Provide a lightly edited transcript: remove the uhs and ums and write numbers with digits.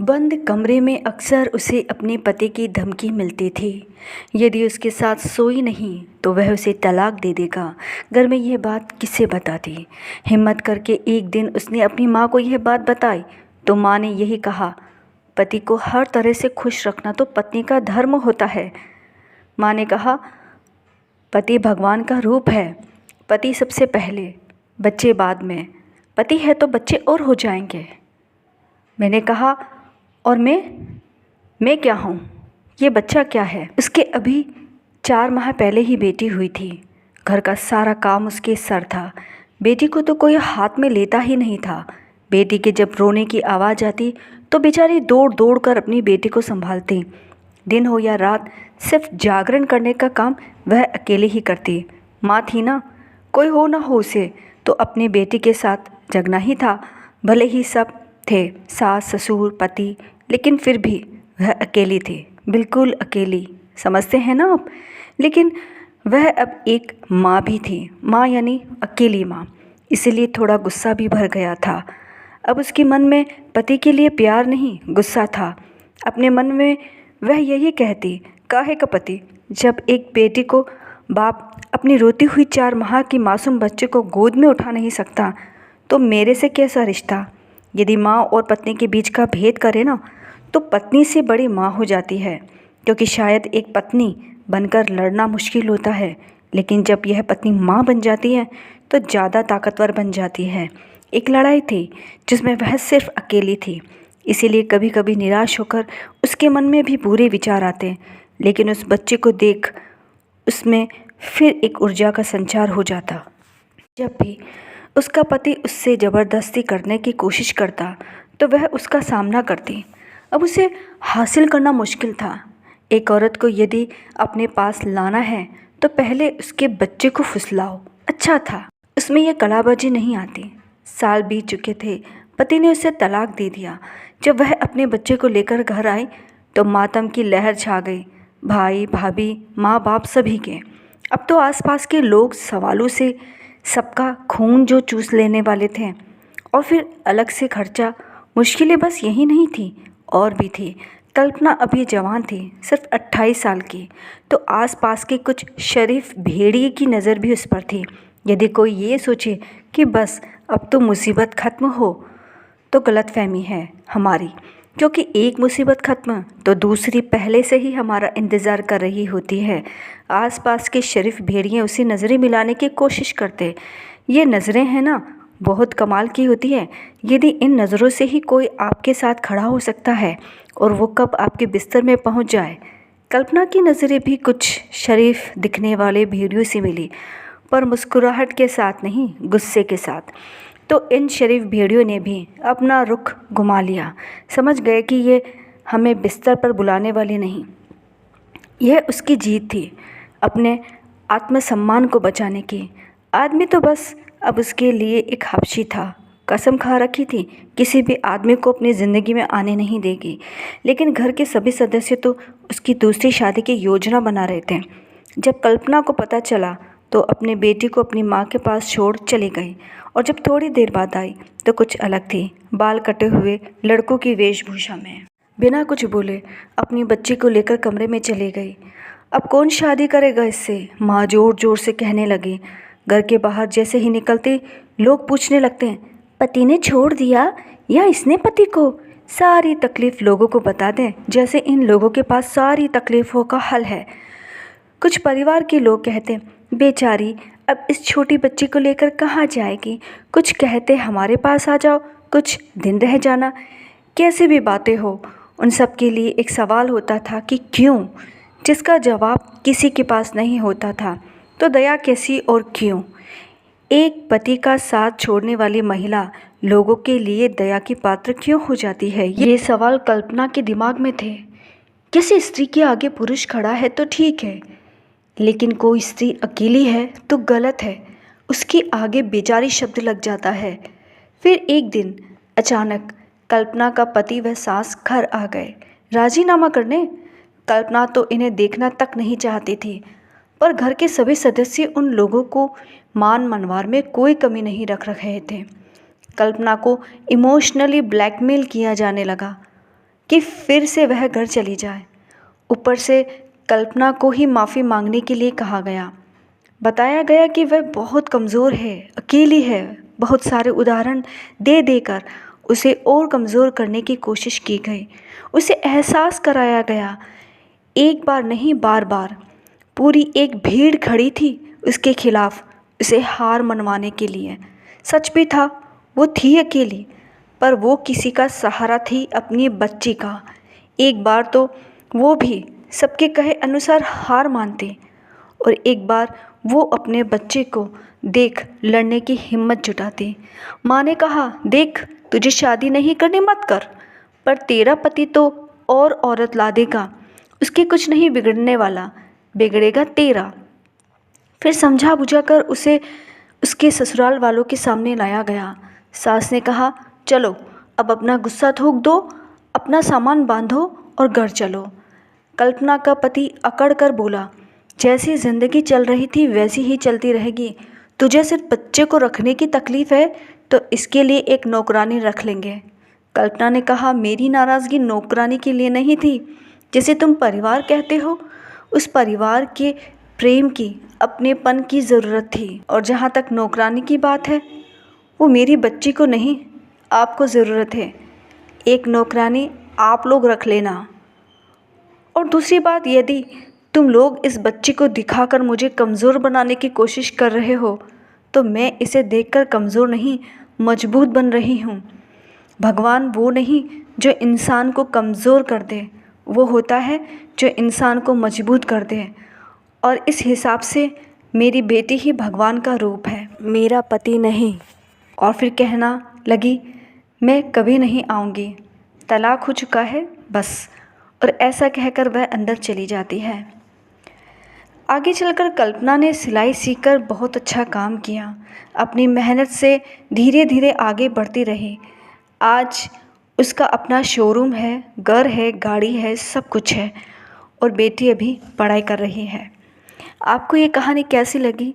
बंद कमरे में अक्सर उसे अपने पति की धमकी मिलती थी। यदि उसके साथ सोई नहीं तो वह उसे तलाक दे देगा। घर में यह बात किसे बताती। हिम्मत करके एक दिन उसने अपनी माँ को यह बात बताई तो माँ ने यही कहा, पति को हर तरह से खुश रखना तो पत्नी का धर्म होता है। माँ ने कहा, पति भगवान का रूप है, पति सबसे पहले, बच्चे बाद में। पति है तो बच्चे और हो जाएंगे। मैंने कहा, और मैं क्या हूँ? ये बच्चा क्या है? उसके अभी 4 माह पहले ही बेटी हुई थी। घर का सारा काम उसके सर था। बेटी को तो कोई हाथ में लेता ही नहीं था। बेटी के जब रोने की आवाज़ आती तो बेचारी दौड़ दौड़ कर अपनी बेटी को संभालती। दिन हो या रात, सिर्फ जागरण करने का काम वह अकेले ही करती। माँ थी ना, कोई हो ना हो उसे तो अपनी बेटी के साथ जगना ही था। भले ही सब थे, सास ससुर पति, लेकिन फिर भी वह अकेली थी, बिल्कुल अकेली। समझते हैं ना आप? लेकिन वह अब एक माँ भी थी, माँ यानी अकेली माँ। इसीलिए थोड़ा गुस्सा भी भर गया था। अब उसके मन में पति के लिए प्यार नहीं, गुस्सा था। अपने मन में वह यही कहती, काहे का पति, जब एक बेटी को बाप अपनी रोती हुई 4 माह की मासूम बच्चे को गोद में उठा नहीं सकता तो मेरे से कैसा रिश्ता। यदि माँ और पत्नी के बीच का भेद करे ना तो पत्नी से बड़ी माँ हो जाती है, क्योंकि शायद एक पत्नी बनकर लड़ना मुश्किल होता है, लेकिन जब यह पत्नी माँ बन जाती है तो ज़्यादा ताकतवर बन जाती है। एक लड़ाई थी जिसमें वह सिर्फ अकेली थी, इसीलिए कभी कभी निराश होकर उसके मन में भी बुरे विचार आते, लेकिन उस बच्चे को देख उसमें फिर एक ऊर्जा का संचार हो जाता। जब भी उसका पति उससे ज़बरदस्ती करने की कोशिश करता तो वह उसका सामना करती। अब उसे हासिल करना मुश्किल था। एक औरत को यदि अपने पास लाना है तो पहले उसके बच्चे को फुसलाओ। अच्छा था, उसमें यह कलाबाजी नहीं आती। साल बीत चुके थे, पति ने उसे तलाक दे दिया। जब वह अपने बच्चे को लेकर घर आई तो मातम की लहर छा गई। भाई भाभी, माँ बाप सभी के। अब तो आसपास के लोग सवालों से सबका खून जो चूस लेने वाले थे। और फिर अलग से खर्चा। मुश्किलें बस यही नहीं थी, और भी थी। कल्पना अभी जवान थी, सिर्फ 28 साल की, तो आसपास के कुछ शरीफ भेड़िए की नज़र भी उस पर थी। यदि कोई ये सोचे कि बस अब तो मुसीबत ख़त्म हो तो गलतफहमी है हमारी, क्योंकि एक मुसीबत ख़त्म तो दूसरी पहले से ही हमारा इंतज़ार कर रही होती है। आसपास के शरीफ भेड़िए उसे नज़रें मिलाने की कोशिश करते। ये नज़रें हैं ना, बहुत कमाल की होती है। यदि इन नज़रों से ही कोई आपके साथ खड़ा हो सकता है और वो कब आपके बिस्तर में पहुंच जाए। कल्पना की नज़रें भी कुछ शरीफ दिखने वाले भेड़ियों से मिली, पर मुस्कुराहट के साथ नहीं, गुस्से के साथ। तो इन शरीफ भेड़ियों ने भी अपना रुख घुमा लिया। समझ गए कि ये हमें बिस्तर पर बुलाने वाली नहीं। यह उसकी जीत थी, अपने आत्मसम्मान को बचाने की। आदमी तो बस अब उसके लिए एक हबशी था। कसम खा रखी थी, किसी भी आदमी को अपनी ज़िंदगी में आने नहीं देगी। लेकिन घर के सभी सदस्य तो उसकी दूसरी शादी की योजना बना रहे थे। जब कल्पना को पता चला तो अपनी बेटी को अपनी माँ के पास छोड़ चली गई, और जब थोड़ी देर बाद आई तो कुछ अलग थी। बाल कटे हुए, लड़कों की वेशभूषा में, बिना कुछ बोले अपनी बच्ची को लेकर कमरे में चली गई। अब कौन शादी करेगा इससे, माँ ज़ोर ज़ोर से कहने लगी। घर के बाहर जैसे ही निकलते लोग पूछने लगते हैं, पति ने छोड़ दिया या इसने पति को? सारी तकलीफ़ लोगों को बता दें, जैसे इन लोगों के पास सारी तकलीफ़ों का हल है। कुछ परिवार के लोग कहते, बेचारी अब इस छोटी बच्ची को लेकर कहाँ जाएगी। कुछ कहते, हमारे पास आ जाओ, कुछ दिन रह जाना। कैसे भी बातें हो, उन सब के लिए एक सवाल होता था कि क्यों, जिसका जवाब किसी के पास नहीं होता था। तो दया कैसी और क्यों? एक पति का साथ छोड़ने वाली महिला लोगों के लिए दया की पात्र क्यों हो जाती है? ये सवाल कल्पना के दिमाग में थे। किसी स्त्री के आगे पुरुष खड़ा है तो ठीक है, लेकिन कोई स्त्री अकेली है तो गलत है। उसके आगे बेचारी शब्द लग जाता है। फिर एक दिन अचानक कल्पना का पति व सास घर आ गए राजीनामा करने। कल्पना तो इन्हें देखना तक नहीं चाहती थी, पर घर के सभी सदस्य उन लोगों को मान मनवार में कोई कमी नहीं रख रहे थे। कल्पना को इमोशनली ब्लैकमेल किया जाने लगा। कि फिर से वह घर चली जाए। ऊपर से कल्पना को ही माफ़ी मांगने के लिए कहा गया। बताया गया कि वह बहुत कमज़ोर है, अकेली है। बहुत सारे उदाहरण दे देकर उसे और कमज़ोर करने की कोशिश की गई। उसे एहसास कराया गया, एक बार नहीं बार बार। पूरी एक भीड़ खड़ी थी उसके खिलाफ, उसे हार मनवाने के लिए। सच भी था, वो थी अकेली, पर वो किसी का सहारा थी, अपनी बच्ची का। एक बार तो वो भी सबके कहे अनुसार हार मानती, और एक बार वो अपने बच्चे को देख लड़ने की हिम्मत जुटाती। माँ ने कहा, देख, तुझे शादी नहीं करनी मत कर, पर तेरा पति तो और औरत ला देगा, उसके कुछ नहीं बिगड़ने वाला, बिगड़ेगा तेरा। फिर समझा बुझा कर उसे उसके ससुराल वालों के सामने लाया गया। सास ने कहा, चलो अब अपना गुस्सा थूक दो, अपना सामान बांधो और घर चलो। कल्पना का पति अकड़ कर बोला, जैसी ज़िंदगी चल रही थी वैसी ही चलती रहेगी। तुझे सिर्फ बच्चे को रखने की तकलीफ़ है तो इसके लिए एक नौकरानी रख लेंगे। कल्पना ने कहा, मेरी नाराज़गी नौकरानी के लिए नहीं थी, जिसे तुम परिवार कहते हो। उस परिवार के प्रेम की, अपनेपन की ज़रूरत थी। और जहाँ तक नौकरानी की बात है, वो मेरी बच्ची को नहीं, आपको ज़रूरत है। एक नौकरानी आप लोग रख लेना। और दूसरी बात, यदि तुम लोग इस बच्ची को दिखाकर मुझे कमज़ोर बनाने की कोशिश कर रहे हो, तो मैं इसे देखकर कमज़ोर नहीं, मजबूत बन रही हूँ। भगवान वो नहीं जो इंसान को कमज़ोर कर दे, वो होता है जो इंसान को मजबूत कर दे। और इस हिसाब से मेरी बेटी ही भगवान का रूप है, मेरा पति नहीं। और फिर कहना लगी, मैं कभी नहीं आऊँगी, तलाक हो चुका है बस। और ऐसा कहकर वह अंदर चली जाती है। आगे चलकर कल्पना ने सिलाई सीखकर बहुत अच्छा काम किया। अपनी मेहनत से धीरे धीरे आगे बढ़ती रही। आज उसका अपना शोरूम है, घर है, गाड़ी है, सब कुछ है। और बेटी अभी पढ़ाई कर रही है। आपको ये कहानी कैसी लगी?